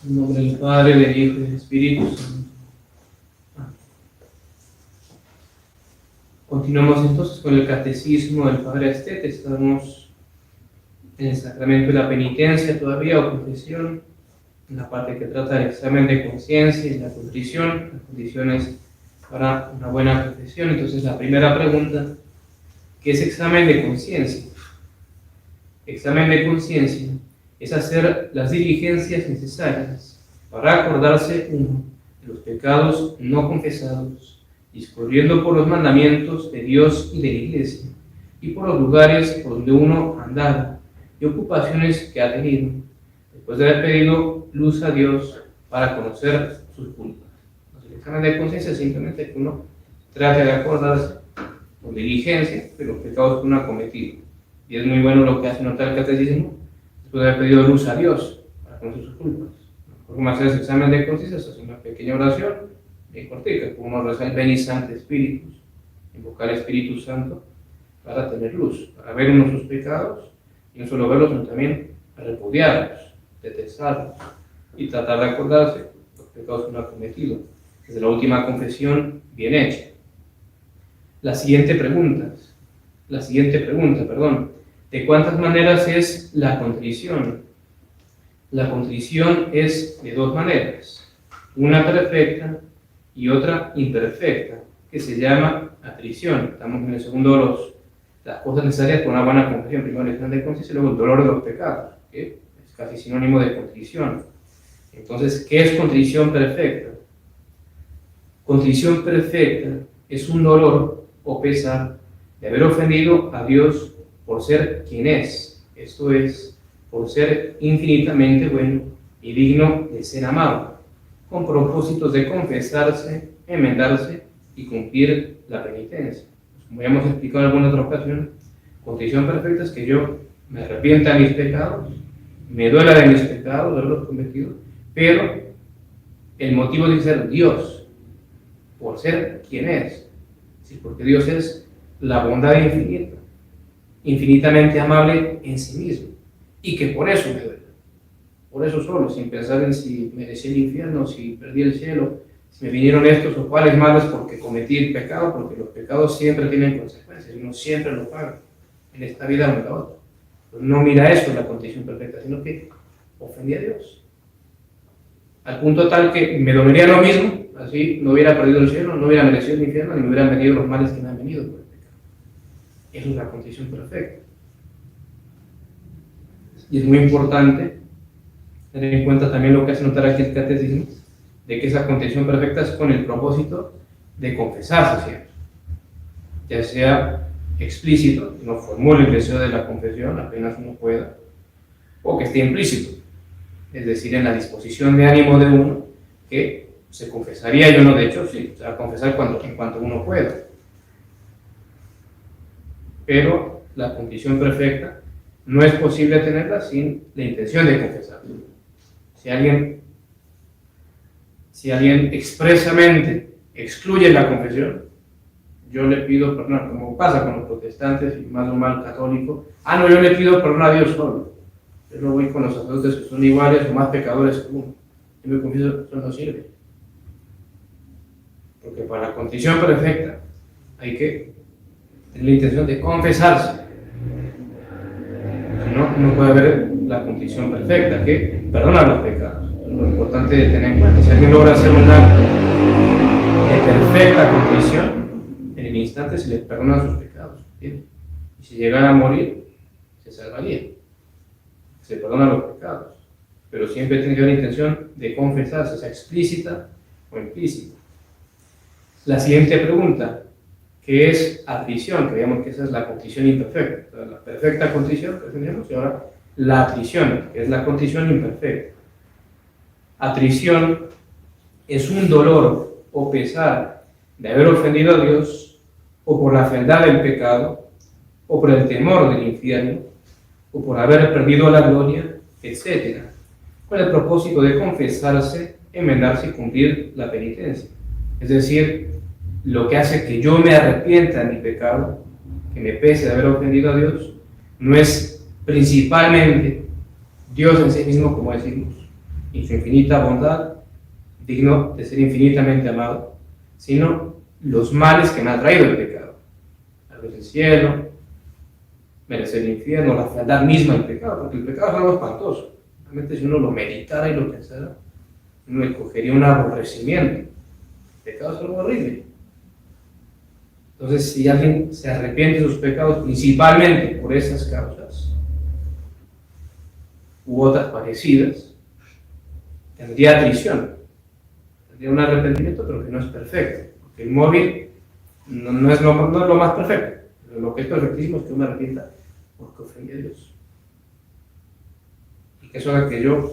En nombre del Padre, del Hijo y del Espíritu Santo. Amén. Continuamos entonces con el Catecismo del Padre Estete. Estamos en el sacramento de la penitencia todavía, o confesión, en la parte que trata del examen de conciencia y la contrición, las condiciones para una buena confesión. Entonces, la primera pregunta, ¿qué es examen de conciencia? Examen de conciencia es hacer las diligencias necesarias para acordarse uno de los pecados no confesados, discurriendo por los mandamientos de Dios y de la Iglesia, y por los lugares por donde uno ha andado, y ocupaciones que ha tenido, después de haber pedido luz a Dios para conocer sus culpas. Entonces, el examen de conciencia es simplemente que uno trate de acordarse con diligencia de los pecados que uno ha cometido. Y es muy bueno lo que hace notar el Catecismo, después de haber pedido luz a Dios para conocer sus culpas. Como hacer ese examen de conciencia, es hacer una pequeña oración, bien cortica, como uno reza el Veni Sancte Spiritus, invocar al Espíritu Santo para tener luz, para ver uno sus pecados, y no solo verlos, sino también repudiarlos, detestarlos, y tratar de acordarse de los pecados que uno ha cometido, desde la última confesión bien hecha. La siguiente pregunta, ¿de cuántas maneras es la contrición? La contrición es de dos maneras, una perfecta y otra imperfecta, que se llama atrición. Estamos en el segundo de las cosas necesarias para una buena confesión. Primero el examen de conciencia y luego el dolor de los pecados, que es casi sinónimo de contrición. Entonces, ¿qué es contrición perfecta? Contrición perfecta es un dolor o pesar de haber ofendido a Dios por ser quien es, esto es, por ser infinitamente bueno y digno de ser amado, con propósitos de confesarse, enmendarse y cumplir la penitencia. Como ya hemos explicado en alguna otra ocasión, contrición perfecta es que yo me arrepienta de mis pecados, me duela de mis pecados, de haberlos cometido, pero el motivo de ser Dios, por ser quien es, ¿sí? Porque Dios es la bondad infinita, infinitamente amable en sí mismo, y que por eso me duele, por eso solo, sin pensar en si merecí el infierno, si perdí el cielo, si me vinieron estos o cuáles males porque cometí el pecado, porque los pecados siempre tienen consecuencias, y uno siempre lo paga, en esta vida o en la otra. Pues no mira eso en la condición perfecta, sino que ofendí a Dios, al punto tal que me dolería lo mismo, así no hubiera perdido el cielo, no hubiera merecido el infierno, ni me hubieran venido los males que me han venido por el pecado. Eso es la condición perfecta. Y es muy importante tener en cuenta también lo que hace notar aquí el Catecismo, de que esa condición perfecta es con el propósito de confesarse siempre, ya sea explícito, que no formule el deseo de la confesión apenas uno pueda, o que esté implícito, es decir, en la disposición de ánimo de uno, que se confesaría, yo no, de hecho, sí, se va a confesar en cuanto uno pueda. Pero la condición perfecta no es posible tenerla sin la intención de confesar. Si alguien expresamente excluye la confesión, yo le pido perdón, como pasa con los protestantes y más o mal católicos, no, yo le pido perdón a Dios solo. Yo no voy con los sacerdotes que son iguales o más pecadores que uno. Yo me confieso, eso no sirve. Porque para la condición perfecta hay que tener la intención de confesarse. No puede haber la condición perfecta, que perdona los pecados. Lo importante de tener en cuenta, si alguien logra hacer un acto de perfecta condición, en el instante se le perdonan sus pecados. ¿Bien? Y si llegara a morir, se salvaría. Se perdonan los pecados. Pero siempre tiene que haber intención de confesarse, sea explícita o implícita. La siguiente pregunta, ¿qué es atrición? Creemos que esa es la condición imperfecta. Entonces, la perfecta condición que tenemos, y ahora la atrición, que es la condición imperfecta. Atrición es un dolor o pesar de haber ofendido a Dios, o por la fealdad del pecado, o por el temor del infierno, o por haber perdido la gloria, etc., con el propósito de confesarse, enmendarse y cumplir la penitencia. Es decir, lo que hace que yo me arrepienta de mi pecado, que me pese de haber ofendido a Dios, no es principalmente Dios en sí mismo, como decimos, y su infinita bondad, digno de ser infinitamente amado, sino los males que me ha traído el pecado. La luz del cielo, merecer el infierno, la fealdad misma del pecado, porque el pecado es algo espantoso. Realmente si uno lo meditara y lo pensara, uno escogería un aborrecimiento. El pecado es algo horrible. Entonces, si alguien se arrepiente de sus pecados, principalmente por esas causas, u otras parecidas, tendría atrición, tendría un arrepentimiento, pero que no es perfecto, porque el móvil no es lo más perfecto. Lo que es perfectísimo es que uno arrepienta porque ofendí a Dios. Y que eso haga que yo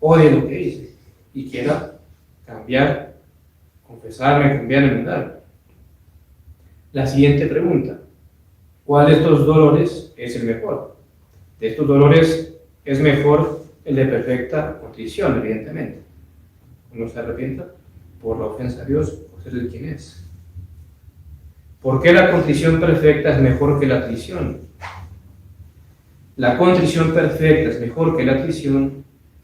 odie lo que hice y quiera cambiar, confesarme, cambiar, enmendarme. La siguiente pregunta: ¿cuál de estos dolores es el mejor? De estos dolores es mejor el de perfecta contrición, evidentemente. Uno se arrepienta por la ofensa a Dios, por ser el quien es. ¿Por qué la contrición perfecta es mejor que la atrición? La contrición perfecta es mejor que la atrición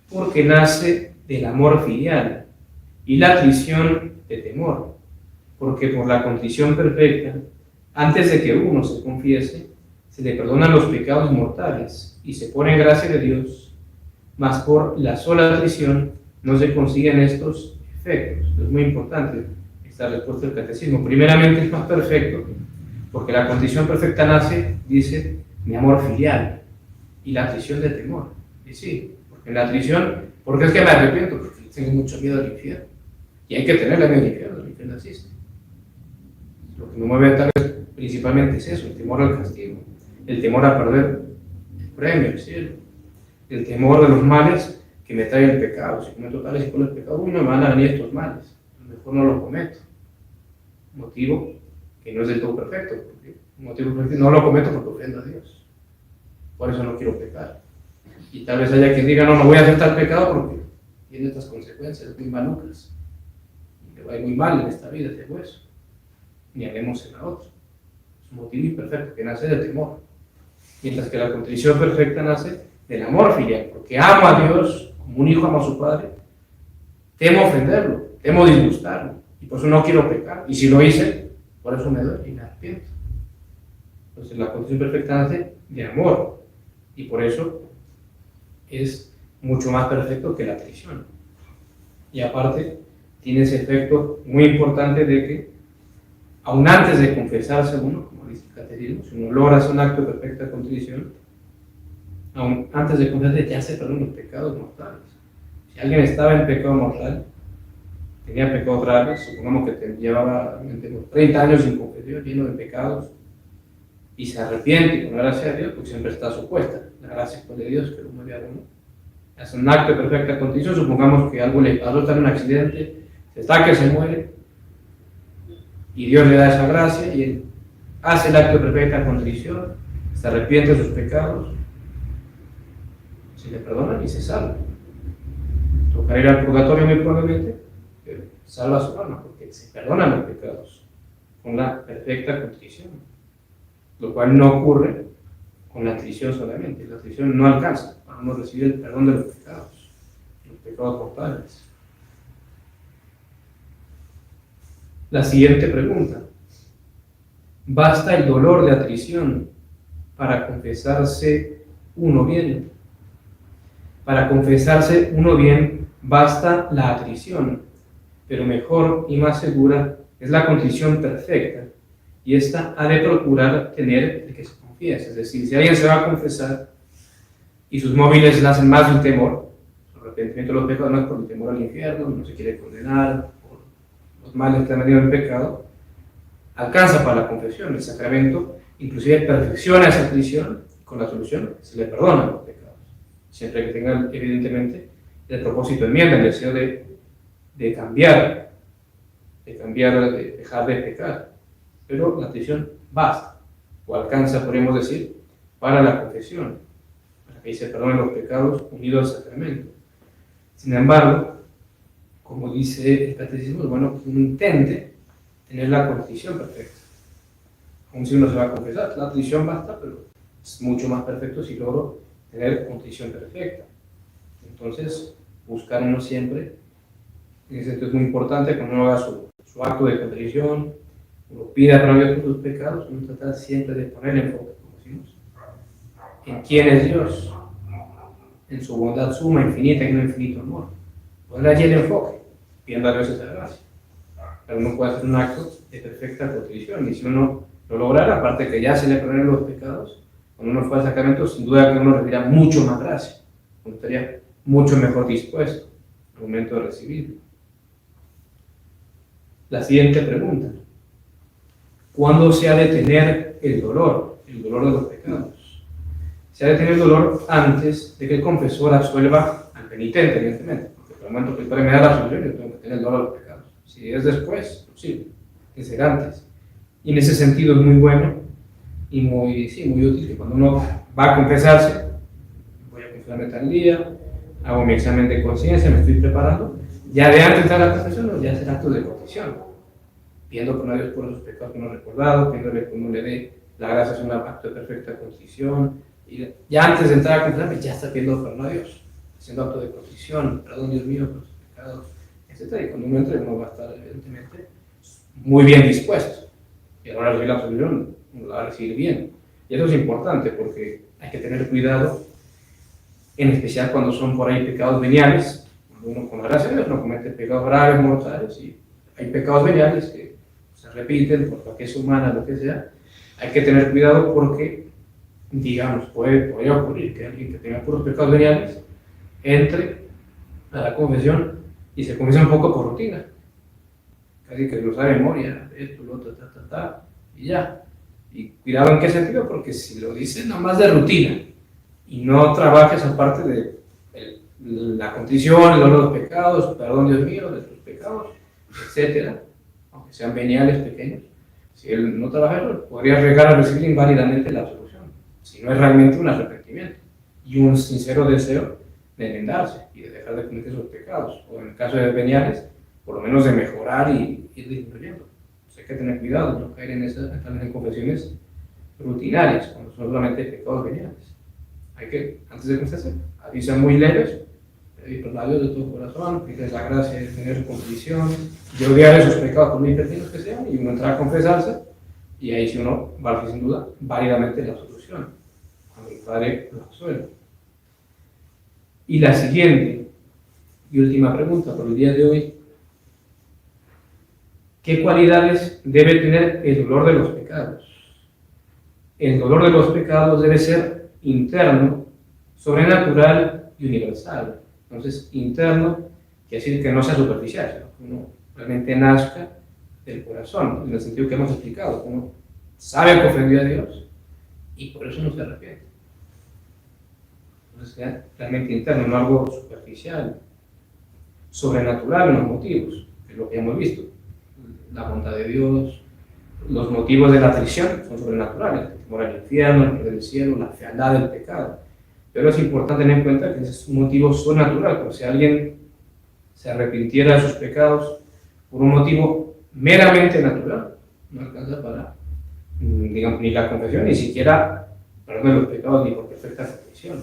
porque nace del amor filial y la atrición de temor, porque por la contrición perfecta, antes de que uno se confiese, se le perdonan los pecados mortales y se pone en gracia de Dios, mas por la sola atrición no se consiguen estos efectos. Es muy importante esta respuesta del catecismo. Primeramente es más perfecto, porque la contrición perfecta nace, dice, de amor filial y la atrición de temor. Y sí, porque en la atrición, ¿por qué es que me arrepiento? Porque tengo mucho miedo al infierno. Y hay que tenerle miedo al infierno, el infierno existe. Lo que me mueve tal vez principalmente es eso, el temor al castigo, el temor a perder el premio, el cielo, el temor de los males que me trae el pecado. Si cometo tales y con el pecado, uy, no me van a venir estos males, mejor no lo cometo. Motivo que no es del todo perfecto, porque motivo perfecto no lo cometo porque ofendo a Dios. Por eso no quiero pecar. Y tal vez haya quien diga, no voy a aceptar pecado porque tiene estas consecuencias muy malucas. Y me va a ir muy mal en esta vida, tengo eso. Ni haremos en la otra. Es un motivo imperfecto que nace del temor. Mientras que la contrición perfecta nace del amor filial, porque amo a Dios como un hijo ama a su padre, temo ofenderlo, temo disgustarlo, y por eso no quiero pecar. Y si lo hice, por eso me duele y me arrepiento. Entonces la contrición perfecta nace de amor, y por eso es mucho más perfecto que la atrición. Y aparte, tiene ese efecto muy importante de que, aun antes de confesarse uno, como dice el catecismo, si uno logra hacer un acto de perfecta contrición, aun antes de confesarse ya se perdonan los pecados mortales. Si alguien estaba en pecado mortal, tenía pecados graves, supongamos que llevaba 30 años sin confesión, lleno de pecados, y se arrepiente con la gracia de Dios, porque siempre está supuesta, la gracia de Dios que lo mueve a uno. Hace un acto de perfecta contrición, supongamos que algo le pasó, está en un accidente, se está que se muere, y Dios le da esa gracia, y él hace el acto de perfecta contrición, se arrepiente de sus pecados, se le perdonan y se salva. Tocará ir al purgatorio muy probablemente, pero salva su alma, porque se perdonan los pecados con la perfecta contrición, lo cual no ocurre con la atrición solamente. La atrición no alcanza para no recibir el perdón de los pecados mortales. La siguiente pregunta: ¿basta el dolor de atrición para confesarse uno bien? Para confesarse uno bien basta la atrición, pero mejor y más segura es la contrición perfecta, y esta ha de procurar tener el que se confiese. Es decir, si alguien se va a confesar y sus móviles nacen más de un temor, el arrepentimiento de los pecados no es por el temor al infierno, no se quiere condenar por los males que han venido del pecado, alcanza para la confesión, el sacramento inclusive perfecciona esa atrición, con la solución se le perdonan los pecados, siempre que tenga evidentemente el propósito de enmienda, el deseo de cambiar, de dejar de pecar. Pero la atrición basta, o alcanza, podríamos decir, para la confesión, para que se perdonen los pecados unidos al sacramento. Sin embargo, como dice el catecismo, es bueno que uno intente tener la contrición perfecta. Aun si uno se va a confesar, la atrición basta, pero es mucho más perfecto si logro tener contrición perfecta. Entonces, buscar uno siempre. En ese sentido es muy importante cuando uno haga su acto de contrición, uno pida perdón a Dios por sus pecados, uno trata siempre de poner el enfoque, como decimos, en quién es Dios, en su bondad suma, infinita y no infinito amor. Poner allí el enfoque, pidiendo a Dios esa gracia. Pero uno puede hacer un acto de perfecta contrición, y si uno lo lograra, aparte que ya se le perdonen los pecados, cuando uno fue al sacramento, sin duda que uno recibirá mucho más gracia, uno estaría mucho mejor dispuesto al momento de recibirlo. La siguiente pregunta: ¿cuándo se ha de tener el dolor de los pecados? Se ha de tener el dolor antes de que el confesor absuelva al penitente, evidentemente, porque por el momento que el Padre me da la absolución, yo tengo que tener el dolor de los pecados. Si es después, sí, que ser antes. Y en ese sentido es muy bueno y muy útil que cuando uno va a confesarse, voy a confesarme tal día, hago mi examen de conciencia, me estoy preparando, ya de antes de entrar a la confesión, ya hacer actos de contrición, pidiendo con Dios por los pecados que no he recordado, pidiéndole que uno le dé la gracia de un acto de perfecta contrición, y ya antes de entrar a confesarme, ya está pidiendo perdón a Dios, haciendo acto de contrición, perdón Dios mío por los pecados, etc. Y cuando uno entre, uno va a estar evidentemente muy bien dispuesto, y a la hora de recibir la absolución, uno la va a recibir bien. Y eso es importante porque hay que tener cuidado, en especial cuando son por ahí pecados veniales. Cuando uno, con la gracia de Dios, no comete pecados graves, mortales, y hay pecados veniales que se repiten por flaqueza humana, lo que sea. Hay que tener cuidado porque, digamos, podría ocurrir que alguien que tenga puros pecados veniales entre a la confesión y se confiesa un poco por rutina. Casi que lo sabe de memoria, esto, lo otro, y ya. Y cuidado en qué sentido, porque si lo dices nomás de rutina y no trabajas aparte de la contrición, el dolor de los pecados, perdón Dios mío de tus pecados, etcétera, aunque sean veniales pequeños, si él no trabaja eso, podría llegar a recibir inválidamente la absolución, si no es realmente un arrepentimiento y un sincero deseo de enmendarse y de dejar de cometer esos pecados, o en el caso de veniales, por lo menos de mejorar y ir disminuyendo. Pues hay que tener cuidado, no caer en confesiones rutinarias, cuando son solamente pecados veniales. Hay que, antes de confesarse, así sean muy leves, pedir perdón a Dios de todo corazón, pedirles la gracia de tener su contrición, de odiar esos pecados por muy pequeños que sean, y uno entrar a confesarse, y ahí sí uno va a recibir sin duda válidamente la absolución, cuando el Padre lo absuelve. Y la siguiente y última pregunta por el día de hoy: ¿qué cualidades debe tener el dolor de los pecados? El dolor de los pecados debe ser interno, sobrenatural y universal. Entonces, interno quiere decir que no sea superficial, sino que uno realmente nazca del corazón, en el sentido que hemos explicado, que uno sabe que ofendió a Dios y por eso no se arrepiente. Entonces, sea realmente interno, no algo superficial. Sobrenatural en los motivos, que es lo que hemos visto. La bondad de Dios, los motivos de la traición son sobrenaturales, el temor al infierno, el perder el cielo, la fealdad del pecado. Pero es importante tener en cuenta que ese es un motivo sobrenatural, porque si alguien se arrepintiera de sus pecados por un motivo meramente natural, no alcanza para, digamos, ni la confesión, ni siquiera perdón de los pecados, ni por perfecta confesión.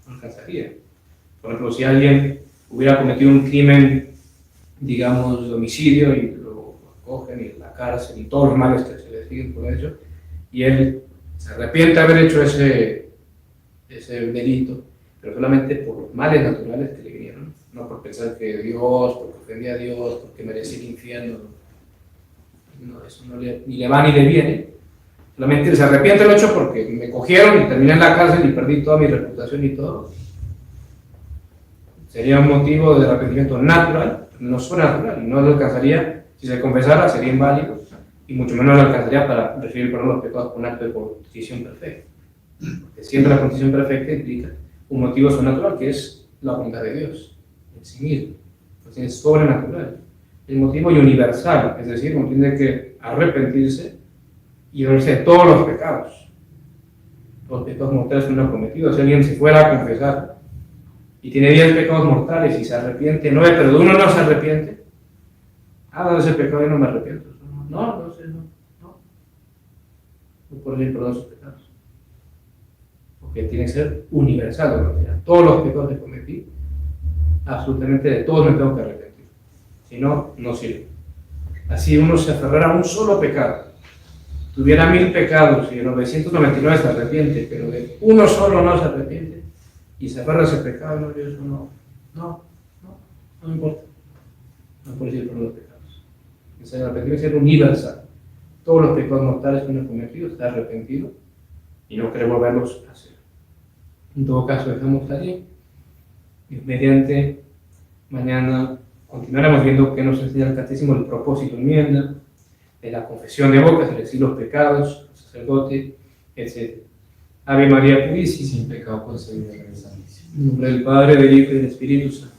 No alcanzaría. Por ejemplo, si alguien hubiera cometido un crimen, digamos, de homicidio, y lo cogen y la cárcel y todos los males que se le siguen por ello, y él se arrepiente de haber hecho ese delito, pero solamente por los males naturales que le vinieron, no por pensar que Dios, porque ofendía a Dios, porque merecía el infierno, no, eso no ni le va ni le viene, solamente se arrepiente del hecho porque me cogieron y terminé en la cárcel y perdí toda mi reputación y todo. Sería un motivo de arrepentimiento natural, no sobrenatural, y no lo alcanzaría, si se confesara, sería inválido, y mucho menos lo alcanzaría para recibir perdón de los pecados con un acto de contrición perfecta. Porque siempre la contrición perfecta implica un motivo sobrenatural, que es la bondad de Dios en sí mismo. Entonces es sobrenatural. El motivo universal, es decir, uno tiene que arrepentirse y dormirse de todos los pecados mortales que uno ha cometido. Si alguien se fuera a confesar y tiene 10 pecados mortales y se arrepiente 9, pero de uno no se arrepiente, no, ese pecado yo no me arrepiento. No puedo decir perdón de sus pecados. Porque tiene que ser universal, todos los pecados que cometí absolutamente de todos me tengo que arrepentir. Si no, no sirve. Así uno se aferrara a un solo pecado. Tuviera 1000 pecados y de 999 se arrepiente, pero de uno solo no se arrepiente y se aferra a ese pecado, no, Dios, no me importa. No puede ir por los pecados. El arrepentimiento es universal. Todos los pecados mortales que uno ha cometido está arrepentido y no quiere volverlos a hacer. En todo caso, dejamos allí. Y mediante mañana continuaremos viendo qué nos enseña el catecismo del propósito enmienda, de la confesión de boca, es decir, los pecados, el sacerdote, etc. Ave María Purísima, sin pecado concebido en el Santísimo. en nombre del Padre, del Hijo y del Espíritu Santo.